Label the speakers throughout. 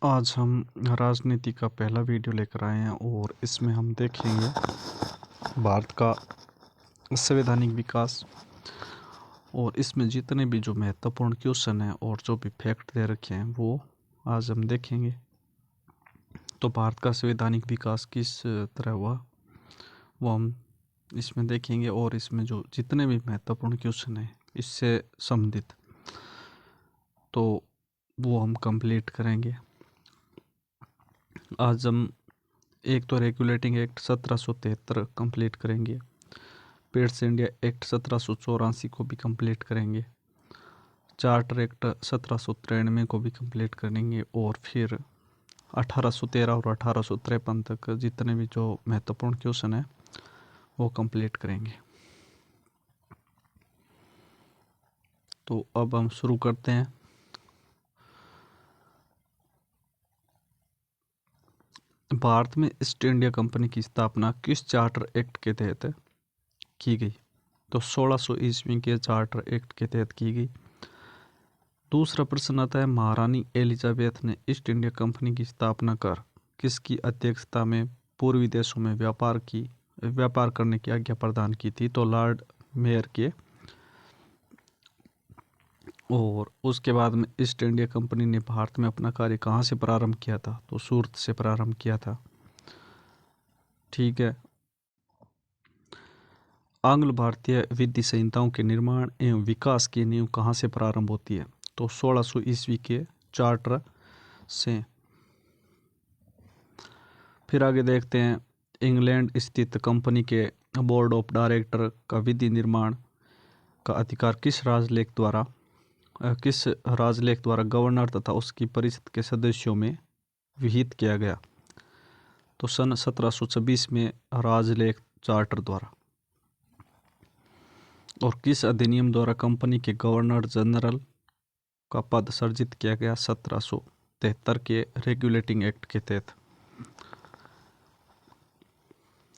Speaker 1: आज हम राजनीति का पहला वीडियो लेकर आए हैं और इसमें हम देखेंगे भारत का संवैधानिक विकास और इसमें जितने भी जो महत्वपूर्ण क्वेश्चन हैं और जो भी फैक्ट दे रखे हैं वो आज हम देखेंगे। तो भारत का संवैधानिक विकास किस तरह हुआ वो हम इसमें देखेंगे और इसमें जो जितने भी महत्वपूर्ण क्वेश्चन हैं इससे संबंधित तो वो हम कंप्लीट करेंगे। आज हम एक तो रेगुलेटिंग एक्ट 1773 कंप्लीट करेंगे, पेट्स इंडिया एक्ट 1784 को भी कंप्लीट करेंगे, चार्टर एक्ट 1793 को भी कंप्लीट करेंगे और फिर 1813 और 1853 तक जितने भी जो महत्वपूर्ण क्वेश्चन है वो कंप्लीट करेंगे। तो अब हम शुरू करते हैं। भारत में ईस्ट इंडिया कंपनी की स्थापना किस चार्टर एक्ट के तहत की गई? तो 1600 ईस्वी के चार्टर एक्ट के तहत की गई। दूसरा प्रश्न आता है, महारानी एलिजाबेथ ने ईस्ट इंडिया कंपनी की स्थापना कर किसकी अध्यक्षता में पूर्वी देशों में व्यापार करने की आज्ञा प्रदान की थी? तो लॉर्ड मेयर के। और उसके बाद में ईस्ट इंडिया कंपनी ने भारत में अपना कार्य कहाँ से प्रारंभ किया था? तो सूरत से प्रारंभ किया था। ठीक है। आंग्ल भारतीय विधि संहिताओं के निर्माण एवं विकास की नींव कहाँ से प्रारंभ होती है? तो 1600 ईस्वी के चार्टर से। फिर आगे देखते हैं, इंग्लैंड स्थित कंपनी के बोर्ड ऑफ डायरेक्टर का विधि निर्माण का अधिकार किस राजलेख द्वारा गवर्नर तथा उसकी परिषद के सदस्यों में विहित किया गया? तो सन 1726 में राजलेख चार्टर द्वारा। और किस अधिनियम द्वारा कंपनी के गवर्नर जनरल का पद सर्जित किया गया? 1773 के रेगुलेटिंग एक्ट के तहत।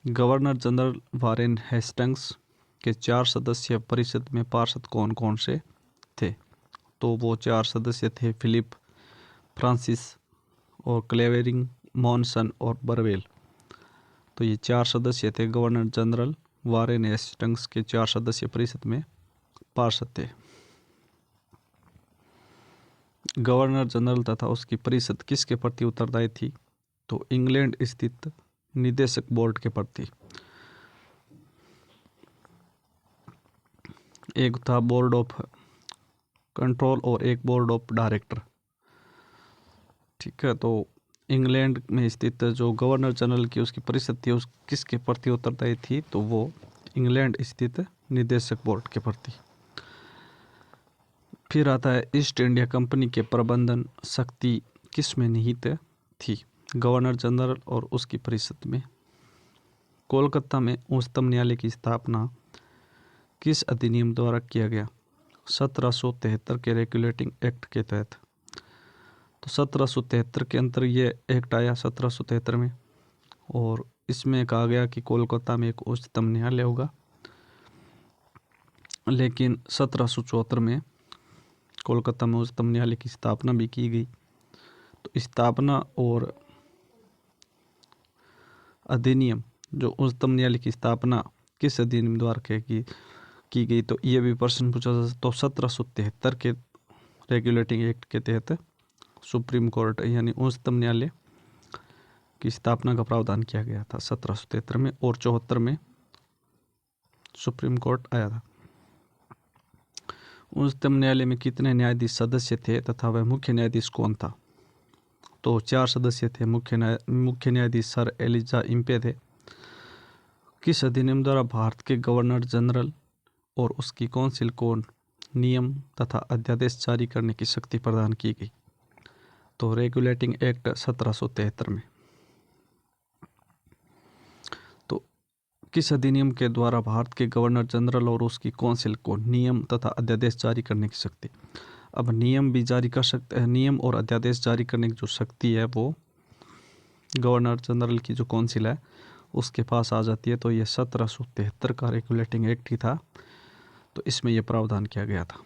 Speaker 1: गवर्नर जनरल वारेन हेस्टिंग्स के 4 सदस्यीय परिषद में पार्षद कौन कौन से थे? तो वो 4 सदस्य थे, फिलिप, फ्रांसिस और क्लेवेरिंग, मॉनसन और बरवेल। तो ये 4 सदस्य थे गवर्नर जनरल वारेन हेस्टिंग्स के 4 सदस्यीय परिषद में पार्षद थे। गवर्नर जनरल तथा उसकी परिषद किसके प्रति उत्तरदायी थी? तो इंग्लैंड स्थित निदेशक बोर्ड के प्रति। एक था बोर्ड ऑफ कंट्रोल और एक बोर्ड ऑफ डायरेक्टर। ठीक है। तो इंग्लैंड में स्थित जो गवर्नर जनरल की उसकी परिषद थी उस किसके प्रति उत्तरदायी थी? तो वो इंग्लैंड स्थित निदेशक बोर्ड के प्रति। फिर आता है, ईस्ट इंडिया कंपनी के प्रबंधन शक्ति किस में निहित थी? गवर्नर जनरल और उसकी परिषद में। कोलकाता में उच्चतम न्यायालय की स्थापना किस अधिनियम द्वारा किया गया? 1773 के रेगुलेटिंग एक्ट के तहत। तो 1773 के अंतर ये एक्ट आया 1773 में और इसमें कहा गया कि कोलकाता में एक उच्चतम न्यायालय होगा। लेकिन 1774 में कोलकाता में उच्चतम न्यायालय की स्थापना भी की गई। तो स्थापना और अधिनियम, जो उच्चतम न्यायालय की स्थापना किस अधिनियम द्वारा की गई, तो ये भी प्रश्न पूछा जा सकता। तो 1773 के रेगुलेटिंग एक्ट के तहत सुप्रीम कोर्ट यानी उच्चतम न्यायालय की स्थापना का प्रावधान किया गया था 1773 में और 74 में सुप्रीम कोर्ट आया था। उच्चतम न्यायालय में कितने न्यायाधीश सदस्य थे तथा वह मुख्य न्यायाधीश कौन था? तो 4 सदस्य थे। मुख्य न्यायाधीश सर एलिजा इम्पे थे। किस अधिनियम द्वारा भारत के गवर्नर जनरल और उसकी काउंसिल को नियम तथा अध्यादेश जारी करने की शक्ति प्रदान की गई? तो रेगुलेटिंग एक्ट 1773 में। तो किस अधिनियम के द्वारा भारत के गवर्नर जनरल और उसकी काउंसिल को नियम तथा अध्यादेश जारी करने की शक्ति? अब नियम भी जारी कर सकते हैं, नियम और अध्यादेश जारी करने की जो शक्ति है वो गवर्नर जनरल की जो काउंसिल है उसके पास आ जाती है। तो ये 1773 का रेगुलेटिंग एक्ट ही था, तो इसमें यह प्रावधान किया गया था।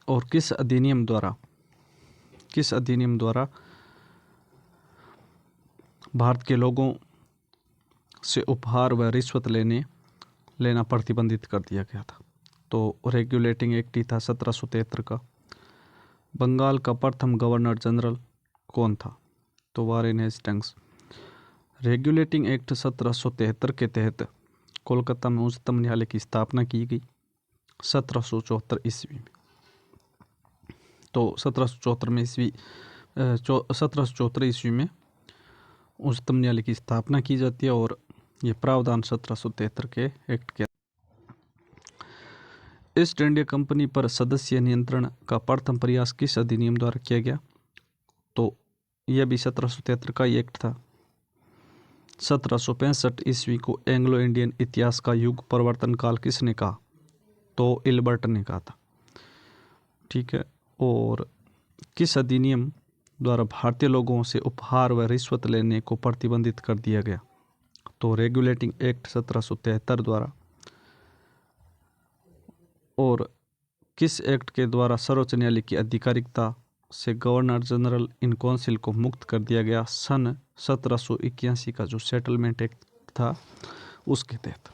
Speaker 1: और किस अधिनियम द्वारा किस अधिनियम द्वारा भारत के लोगों से उपहार व रिश्वत लेना प्रतिबंधित कर दिया गया था? तो रेगुलेटिंग एक्ट ही था 1773 का। बंगाल का प्रथम गवर्नर जनरल कौन था? तो वारेन हेस्टिंग्स। रेगुलेटिंग एक्ट 1773 के तहत कोलकाता में उच्चतम न्यायालय की स्थापना की गई 1774 ईस्वी में। तो 1774 ईस्वी में उच्चतम न्यायालय की स्थापना की जाती है और ये प्रावधान 1773 के एक्ट के। ईस्ट इंडिया कंपनी पर सदस्य नियंत्रण का प्रथम प्रयास किस अधिनियम द्वारा किया गया? तो यह भी 1773 का ही एक्ट था। 1765 ईस्वी को एंग्लो इंडियन इतिहास का युग परिवर्तन काल किसने कहा? तो इल्बर्ट ने कहा था। ठीक है। और किस अधिनियम द्वारा भारतीय लोगों से उपहार व रिश्वत लेने को प्रतिबंधित कर दिया गया? तो रेगुलेटिंग एक्ट 1773 द्वारा। और किस एक्ट के द्वारा सर्वोच्च न्यायालय की आधिकारिकता से गवर्नर जनरल इन काउंसिल को मुक्त कर दिया गया? सन 1781 का जो सेटलमेंट एक्ट था उसके तहत।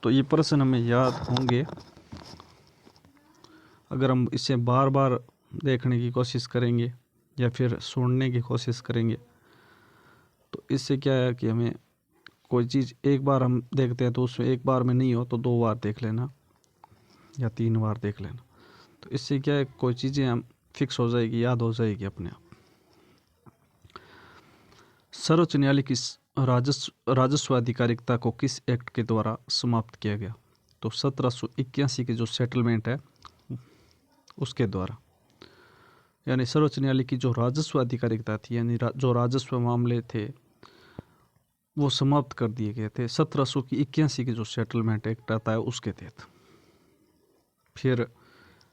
Speaker 1: तो ये प्रश्न हमें याद होंगे। अगर हम इसे बार बार देखने की कोशिश करेंगे या फिर सुनने की कोशिश करेंगे तो इससे क्या है कि हमें कोई चीज़ एक बार हम देखते हैं तो उसमें एक बार में नहीं हो तो 2 बार देख लेना या 3 बार देख लेना। तो इससे क्या है, कोई चीज़ें हम फिक्स हो जाएगी, याद हो जाएगी अपने आप। सर्वोच्च न्यायालय की राजस्व आधिकारिकता को किस एक्ट के द्वारा समाप्त किया गया? तो 1781 के जो सेटलमेंट है उसके द्वारा। यानी सर्वोच्च न्यायालय की जो राजस्व आधिकारिकता थी, यानी जो राजस्व मामले थे वो समाप्त कर दिए गए थे 1781 के जो सेटलमेंट एक्ट आता है उसके तहत। फिर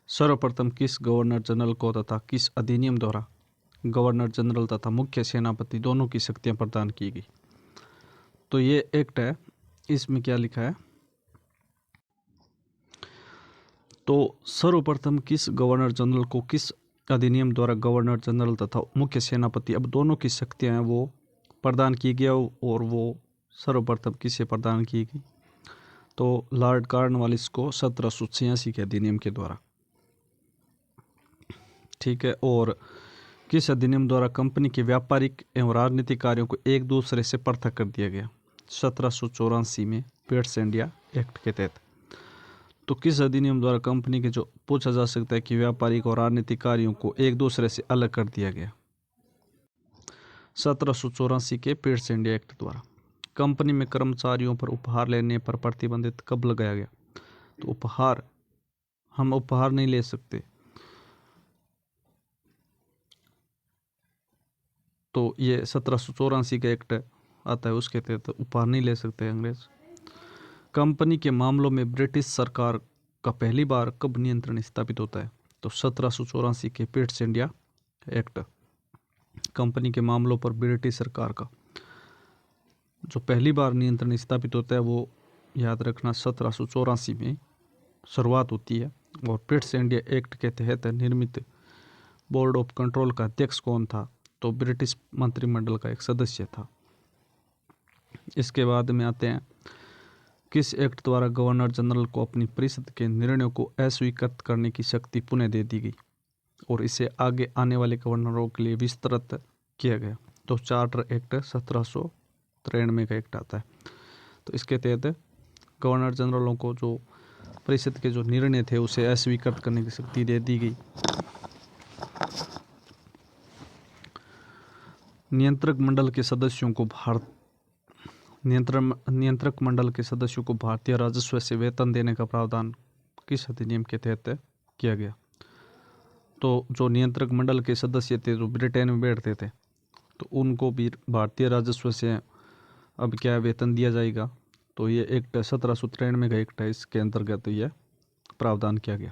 Speaker 1: सर्वप्रथम किस गवर्नर जनरल को तथा किस अधिनियम द्वारा गवर्नर जनरल तथा मुख्य सेनापति दोनों की शक्तियां प्रदान की गई? तो ये एक्ट है, इसमें क्या लिखा है? तो सर्वप्रथम किस गवर्नर जनरल को किस अधिनियम द्वारा गवर्नर जनरल तथा मुख्य सेनापति अब दोनों की शक्तियां हैं वो प्रदान की गई और वो सर्वप्रथम किसे प्रदान की गई? तो लॉर्ड कॉर्नवालिस को 1786 के अधिनियम के द्वारा। ठीक है। और किस अधिनियम द्वारा कंपनी के व्यापारिक एवं राजनीतिक कार्यों को एक दूसरे से पृथक कर दिया गया? 1784 में पियर्स इंडिया एक्ट के तहत। तो किस अधिनियम द्वारा कंपनी के जो पूछा जा सकता है कि व्यापारिक और राजनीतिक कार्यों को एक दूसरे से अलग कर दिया गया? 1784 के पियर्स इंडिया एक्ट द्वारा। कंपनी में कर्मचारियों पर उपहार लेने पर प्रतिबंधित कब लगाया गया? तो हम उपहार नहीं ले सकते। तो ये 1784 का एक्ट आता है उसके तहत उपहार नहीं ले सकते अंग्रेज। कंपनी के मामलों में ब्रिटिश सरकार का पहली बार कब नियंत्रण स्थापित होता है? तो 1784 के पियर्स इंडिया एक्ट। कंपनी के मामलों पर ब्रिटिश सरकार का जो पहली बार नियंत्रण स्थापित होता है वो याद रखना 1784 में शुरुआत होती है। और पियर्स इंडिया एक्ट के तहत निर्मित बोर्ड ऑफ कंट्रोल का अध्यक्ष कौन था? तो ब्रिटिश मंत्रिमंडल का एक सदस्य था। इसके बाद में आते हैं किस एक्ट द्वारा गवर्नर जनरल को अपनी परिषद के निर्णयों को अस्वीकृत करने की शक्ति पुनः दे दी गई और इसे आगे आने वाले गवर्नरों के लिए विस्तृत किया गया? तो चार्टर एक्ट 1793 का एक्ट आता है। तो इसके तहत गवर्नर जनरलों को जो परिषद के जो निर्णय थे उसे अस्वीकृत करने की शक्ति दे दी गई। नियंत्रक मंडल के सदस्यों को भारतीय राजस्व से वेतन देने का प्रावधान किस अधिनियम के तहत किया गया? तो जो नियंत्रक मंडल के सदस्य थे जो ब्रिटेन में बैठते थे तो उनको भी भारतीय राजस्व से अब क्या वेतन दिया जाएगा? तो ये एक्ट 1793 का एक्ट है, इसके अंतर्गत यह प्रावधान किया गया।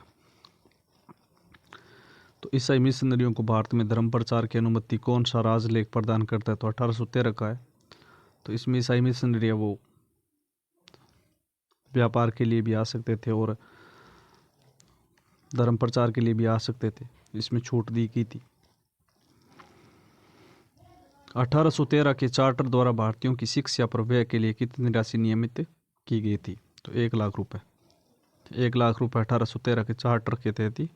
Speaker 1: तो ईसाई मिशनरियों को भारत में धर्म प्रचार की अनुमति कौन सा राजलेख प्रदान करता है? तो 1813 का है। तो इसमें ईसाई मिशनरी वो व्यापार के लिए भी आ सकते थे और धर्म प्रचार के लिए भी आ सकते थे। इसमें छूट दी गई थी। 1813 के चार्टर द्वारा भारतीयों की शिक्षा पर व्यय के लिए कितनी राशि नियमित की गई थी? तो 1,00,000 रुपये। 1,00,000 रुपये 1813 के चार्टर के तहत ही।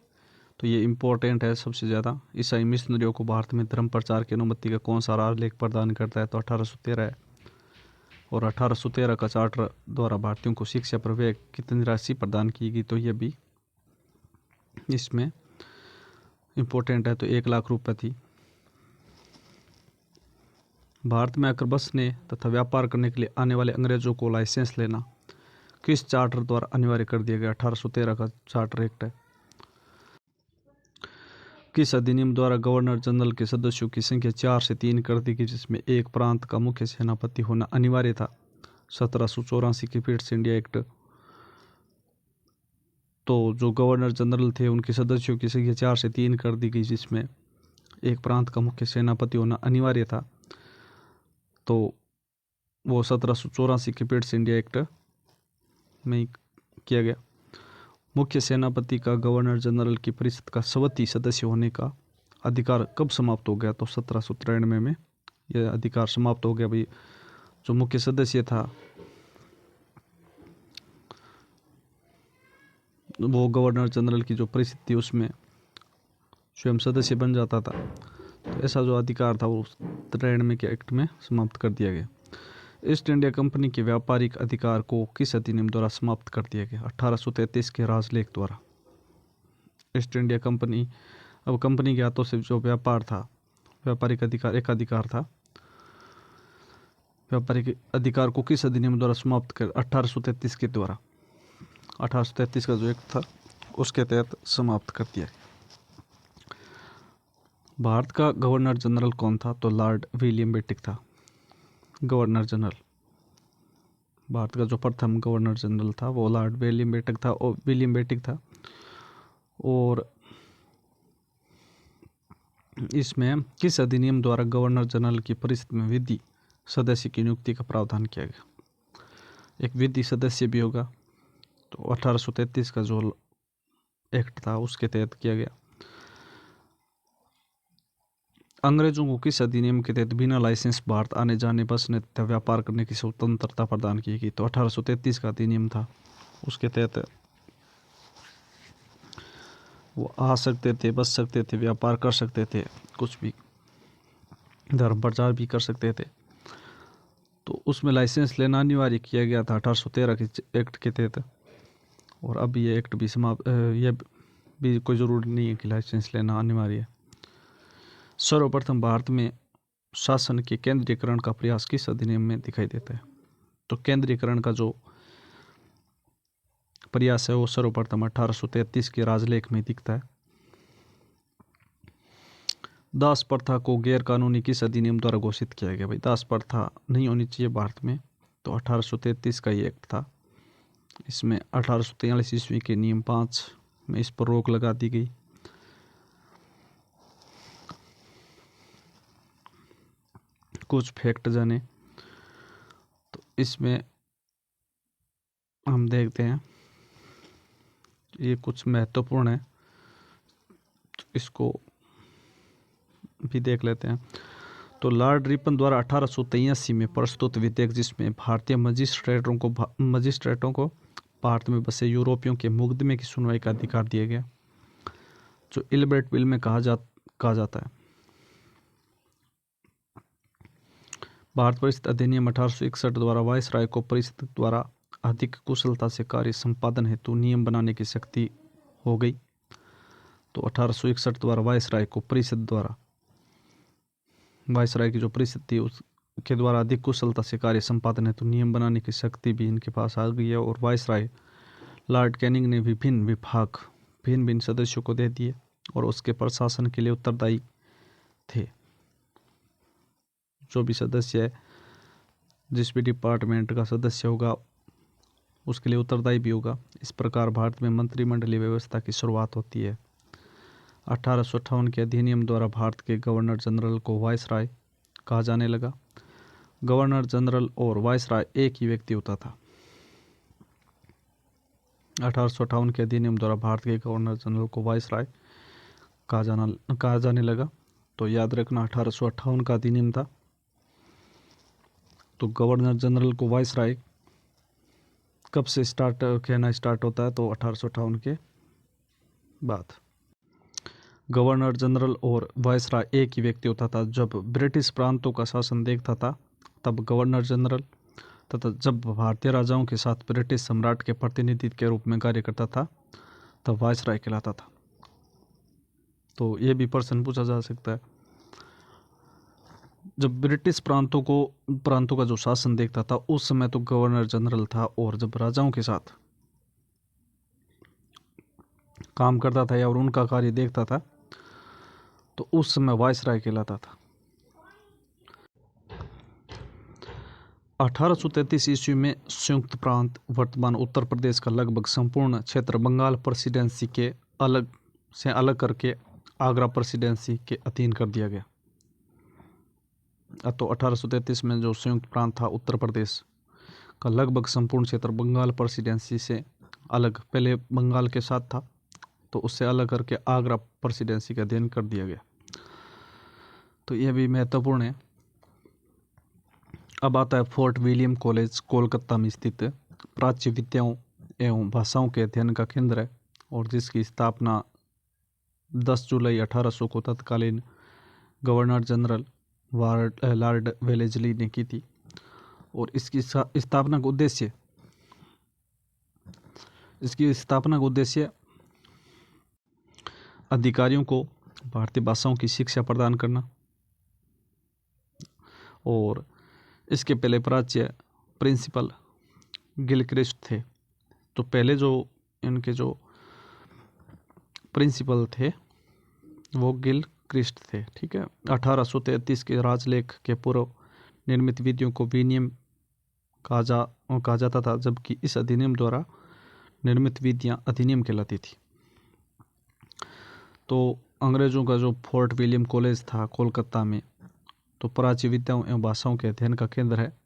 Speaker 1: तो ये इम्पोर्टेंट है सबसे ज़्यादा। ईसाई मिशनरियों को भारत में धर्म प्रचार की अनुमति का कौन सा राजलेख प्रदान करता है? तो 1813 है। और 1813 का चार्टर द्वारा भारतीयों को शिक्षा पर व्यय कितनी राशि प्रदान की गई? तो ये भी इसमें इम्पोर्टेंट है। तो 1,00,000 रुपये थी। भारत में आकर बसने तथा व्यापार करने के लिए आने वाले अंग्रेजों को लाइसेंस लेना किस चार्टर द्वारा अनिवार्य कर दिया गया? 1813 का चार्टर एक्ट है। किस अधिनियम द्वारा गवर्नर जनरल के सदस्यों की संख्या 4 से 3 कर दी गई, जिसमें एक प्रांत का मुख्य सेनापति होना अनिवार्य था? 1784 के पिट्स इंडिया एक्ट। तो जो गवर्नर जनरल थे उनके सदस्यों की संख्या 4 से 3 कर दी गई, जिसमें एक प्रांत का मुख्य सेनापति होना अनिवार्य था। तो वो 1784 के पिट्स इंडिया एक्ट में किया गया। मुख्य सेनापति का गवर्नर जनरल की परिषद का सवती सदस्य होने का अधिकार कब समाप्त हो गया? तो 1793 में यह अधिकार समाप्त हो गया। भाई जो मुख्य सदस्य था वो गवर्नर जनरल की जो परिषद थी उसमें स्वयं सदस्य बन जाता था। तो ऐसा जो अधिकार था वो 93 के एक्ट में समाप्त कर दिया गया। ईस्ट इंडिया कंपनी के व्यापारिक अधिकार को किस अधिनियम द्वारा समाप्त कर दिया गया? 1833 के राजलेख द्वारा। ईस्ट इंडिया कंपनी, अब कंपनी के हाथों से जो व्यापार था, व्यापारिक अधिकार एक अधिकार था, व्यापारिक अधिकार को किस अधिनियम द्वारा समाप्त कर? 1833 के द्वारा। 1833 का जो एक्ट था उसके तहत समाप्त कर दिया गया। भारत का गवर्नर जनरल कौन था? तो लॉर्ड विलियम बेंटिक था गवर्नर जनरल। भारत का जो प्रथम गवर्नर जनरल था वो लॉर्ड विलियम बेंटिक था। और इसमें किस अधिनियम द्वारा गवर्नर जनरल की परिषद में विधि सदस्य की नियुक्ति का प्रावधान किया गया? एक विधि सदस्य भी होगा। तो 1833 का जो एक्ट था उसके तहत किया गया। अंग्रेजों को किस अधिनियम के तहत बिना लाइसेंस भारत आने जाने, बसने तथा व्यापार करने की स्वतंत्रता प्रदान की गई? तो 1833 का अधिनियम था, उसके तहत वो आ सकते थे, बस सकते थे, व्यापार कर सकते थे, कुछ भी धर्म प्रचार भी कर सकते थे। तो उसमें लाइसेंस लेना अनिवार्य किया गया था 1813 के एक्ट के तहत। और अब ये एक्ट भी समाप्त, यह भी कोई ज़रूरी नहीं है कि लाइसेंस लेना अनिवार्य है। सर्वप्रथम भारत में शासन के केंद्रीयकरण का प्रयास किस अधिनियम में दिखाई देता है? तो केंद्रीयकरण का जो प्रयास है वो सर्वप्रथम 1833 के राजलेख में दिखता है। दास प्रथा को गैर कानूनी किस अधिनियम द्वारा घोषित किया गया? भाई दास प्रथा नहीं होनी चाहिए भारत में, तो 1833 का ये एक्ट था। इसमें 1843 ईस्वी के नियम 5 में इस पर रोक लगा दी गई। कुछ फैक्ट जाने तो इसमें हम देखते हैं, ये कुछ महत्वपूर्ण है तो इसको भी देख लेते हैं। तो लॉर्ड रिपन द्वारा 1883 में प्रस्तुत विधेयक, जिसमें भारतीय मजिस्ट्रेटों को भारत में बसे यूरोपियों के मुकदमे की सुनवाई का अधिकार दिया गया, जो इलबर्ट बिल में कहा जाता है। भारत परिषद अधिनियम 1861 द्वारा वायसराय को परिषद द्वारा अधिक कुशलता से कार्य संपादन हेतु नियम बनाने की शक्ति हो गई। तो 1861 द्वारा वायसराय को परिषद द्वारा, वायसराय की जो परिषद थी उसके द्वारा अधिक कुशलता से कार्य संपादन हेतु नियम बनाने की शक्ति भी इनके पास आ गई है। और वायसराय लॉर्ड कैनिंग ने विभिन्न विभाग भिन्न सदस्यों को दे दिए और उसके प्रशासन के लिए उत्तरदायी थे। जो भी सदस्य है, जिस भी डिपार्टमेंट का सदस्य होगा उसके लिए उत्तरदायी भी होगा। इस प्रकार भारत में मंत्रिमंडलीय व्यवस्था की शुरुआत होती है। 1858 के अधिनियम द्वारा भारत के गवर्नर जनरल को वायसराय कहा जाने लगा। गवर्नर जनरल और वायसराय एक ही व्यक्ति होता था। 1858 के अधिनियम द्वारा भारत के गवर्नर जनरल को वायसराय कहा जाने लगा। तो याद रखना 1858 का अधिनियम था। तो गवर्नर जनरल को वाइसराय कब से कहना स्टार्ट होता है? तो 1858 के बाद। गवर्नर जनरल और वाइसराय एक ही व्यक्ति होता था। जब ब्रिटिश प्रांतों का शासन देखता था तब गवर्नर जनरल, तथा जब भारतीय राजाओं के साथ ब्रिटिश सम्राट के प्रतिनिधि के रूप में कार्य करता था तब वाइसराय कहलाता था। तो ये भी प्रश्न पूछा जा सकता है। जब ब्रिटिश प्रांतों का जो शासन देखता था उस समय तो गवर्नर जनरल था, और जब राजाओं के साथ काम करता था या और उनका कार्य देखता था तो उस समय वाइसराय कहलाता था। 1833 ईस्वी में संयुक्त प्रांत वर्तमान उत्तर प्रदेश का लगभग संपूर्ण क्षेत्र बंगाल प्रेसिडेंसी के अलग करके आगरा प्रेसिडेंसी के अधीन कर दिया गया। तो 1833 में जो संयुक्त प्रांत था उत्तर प्रदेश का लगभग संपूर्ण क्षेत्र बंगाल प्रेसिडेंसी से अलग, पहले बंगाल के साथ था तो उससे अलग करके आगरा प्रेसिडेंसी का अधीन कर दिया गया। तो यह भी महत्वपूर्ण है। अब आता है फोर्ट विलियम कॉलेज कोलकाता में स्थित प्राच्य विद्याओं एवं भाषाओं के अध्ययन का केंद्र है, और जिसकी स्थापना 10 जुलाई 1800 को तत्कालीन गवर्नर जनरल लॉर्ड वेलेस्ली ने की थी। और इसकी स्थापना का उद्देश्य अधिकारियों को भारतीय भाषाओं की शिक्षा प्रदान करना। और इसके पहले प्राच्य प्रिंसिपल गिलक्रिस्ट थे। तो पहले जो इनके जो प्रिंसिपल थे वो गिलक्रिस्ट थे। ठीक है। 1833 के राजलेख के पूर्व निर्मित विधियों को विनियम कहा जाता था, जबकि इस अधिनियम द्वारा निर्मित विधियां अधिनियम कहलाती थी। तो अंग्रेजों का जो फोर्ट विलियम कॉलेज था कोलकाता में, तो प्राच्य विद्याओं एवं भाषाओं के अध्ययन का केंद्र है।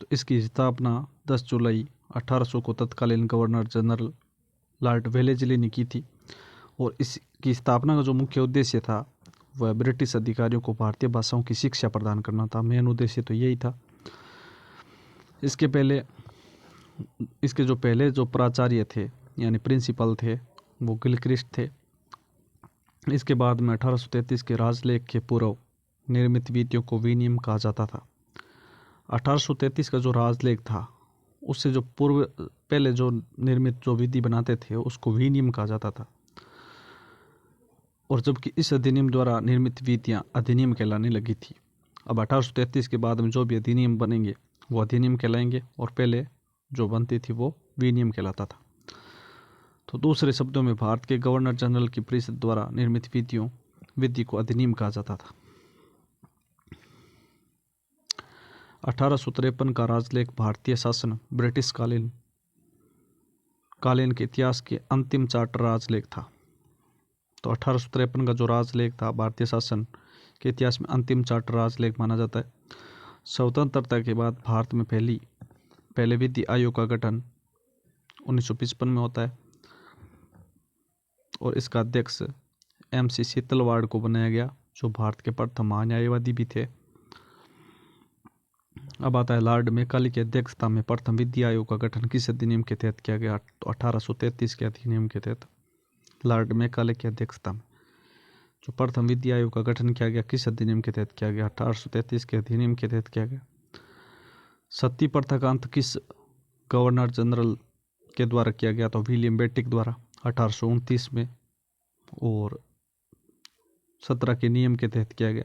Speaker 1: तो इसकी स्थापना 10 जुलाई 1800 को तत्कालीन गवर्नर जनरल लॉर्ड वेलेस्ली ने की थी। और इसकी स्थापना का जो मुख्य उद्देश्य था वह ब्रिटिश अधिकारियों को भारतीय भाषाओं की शिक्षा प्रदान करना था। मेन उद्देश्य तो यही था। इसके जो पहले जो प्राचार्य थे यानी प्रिंसिपल थे वो गिलक्रिस्ट थे। इसके बाद में 1833 के राजलेख के पूर्व निर्मित विधियों को विनियम कहा जाता था। 1833 का जो राजलेख था उससे जो पहले जो निर्मित जो विधि बनाते थे उसको विनियम कहा जाता था। और जबकि इस अधिनियम द्वारा निर्मित विधियां अधिनियम कहलाने लगी थी। अब 1833 के बाद में जो भी अधिनियम बनेंगे वो अधिनियम कहलाएंगे, और पहले जो बनती थी वो विनियम कहलाता था। तो दूसरे शब्दों में भारत के गवर्नर जनरल की परिषद द्वारा निर्मित विधि को अधिनियम कहा जाता था। 1853 का राजलेख भारतीय शासन ब्रिटिश कालीन के इतिहास के अंतिम चार्टर राजलेख था। तो 1853 का जो राजलेख था भारतीय शासन के इतिहास में अंतिम चार्टर राजलेख माना जाता है। स्वतंत्रता के बाद भारत में पहले विधि आयोग का गठन 1955 में होता है, और इसका अध्यक्ष MC शीतलवाड़ को बनाया गया, जो भारत के प्रथम महान्यायवादी भी थे। अब आता है लॉर्ड मैकाले की अध्यक्षता में प्रथम विधि आयोग का गठन किस अधिनियम के तहत किया गया? तो 1833 के अधिनियम के तहत लॉर्ड मैकाले की अध्यक्षता में जो प्रथम विधि आयोग का गठन किया गया किस अधिनियम के तहत किया गया? 1833 के अधिनियम के तहत किया गया। सती प्रथा का अंत किस गवर्नर जनरल के द्वारा किया गया? तो विलियम बेंटिक द्वारा 1829 में, और 17 के नियम के तहत किया गया।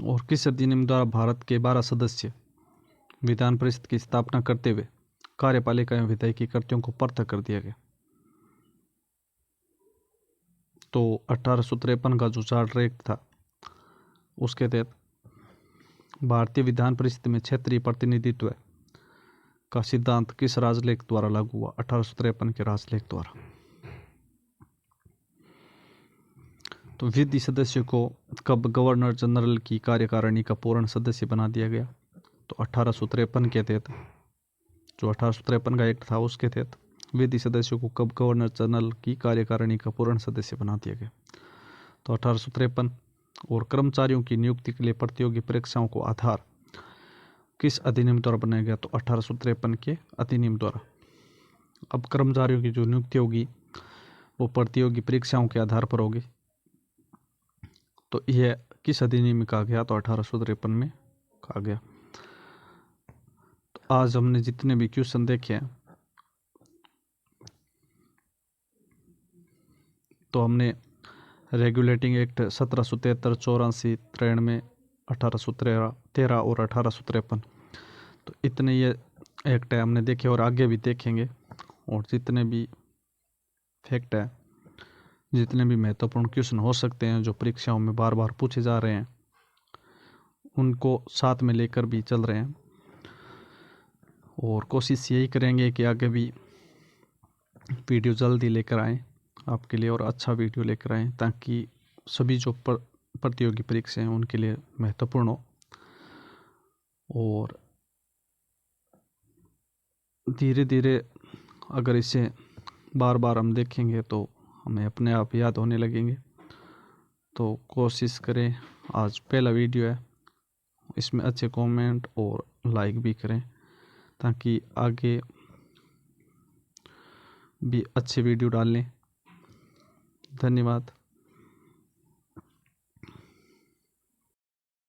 Speaker 1: और किस अधिनियम द्वारा भारत के 12 सदस्य विधान परिषद की स्थापना करते हुए कार्यपालिका एवं विधायिकी कर्तियों को पृथक कर दिया गया? तो 1853 का जो चार्टर एक्ट था उसके तहत भारतीय विधान परिषद में क्षेत्रीय प्रतिनिधित्व का सिद्धांत किस राजलेख द्वारा लागू हुआ? 1853 के राजलेख द्वारा। तो विधि सदस्य को कब गवर्नर जनरल की कार्यकारिणी का पूर्ण सदस्य बना दिया गया? तो 1853 के तहत, जो 1853 का एक्ट था उसके तहत विधि सदस्यों को कब गवर्नर जनरल की कार्यकारिणी का पूर्ण सदस्य बना दिया गया? तो 1853। और कर्मचारियों की नियुक्ति के लिए प्रतियोगी परीक्षाओं को आधार किस अधिनियम द्वारा बनाया गया? तो 1853 के अधिनियम द्वारा। अब कर्मचारियों की जो नियुक्ति होगी वो प्रतियोगी परीक्षाओं के आधार पर होगी, तो यह किस अधिनियम में कहा गया? तो 1853 में कहा गया। तो आज हमने जितने भी क्वेश्चन देखे हैं, तो हमने रेगुलेटिंग एक्ट 1773, 84, 93, 1813 और 1853, तो इतने ये एक्ट है हमने देखे और आगे भी देखेंगे। और जितने भी फैक्ट है, जितने भी महत्वपूर्ण क्वेश्चन हो सकते हैं जो परीक्षाओं में बार बार पूछे जा रहे हैं, उनको साथ में लेकर भी चल रहे हैं। और कोशिश यही करेंगे कि आगे भी वीडियो जल्दी लेकर आएँ आपके लिए, और अच्छा वीडियो लेकर आएँ ताकि सभी जो प्रतियोगी परीक्षा हैं उनके लिए महत्वपूर्ण हो। और धीरे धीरे अगर इसे बार बार हम देखेंगे तो हमें अपने आप याद होने लगेंगे। तो कोशिश करें, आज पहला वीडियो है, इसमें अच्छे कमेंट और लाइक भी करें ताकि आगे भी अच्छे वीडियो डालें। धन्यवाद।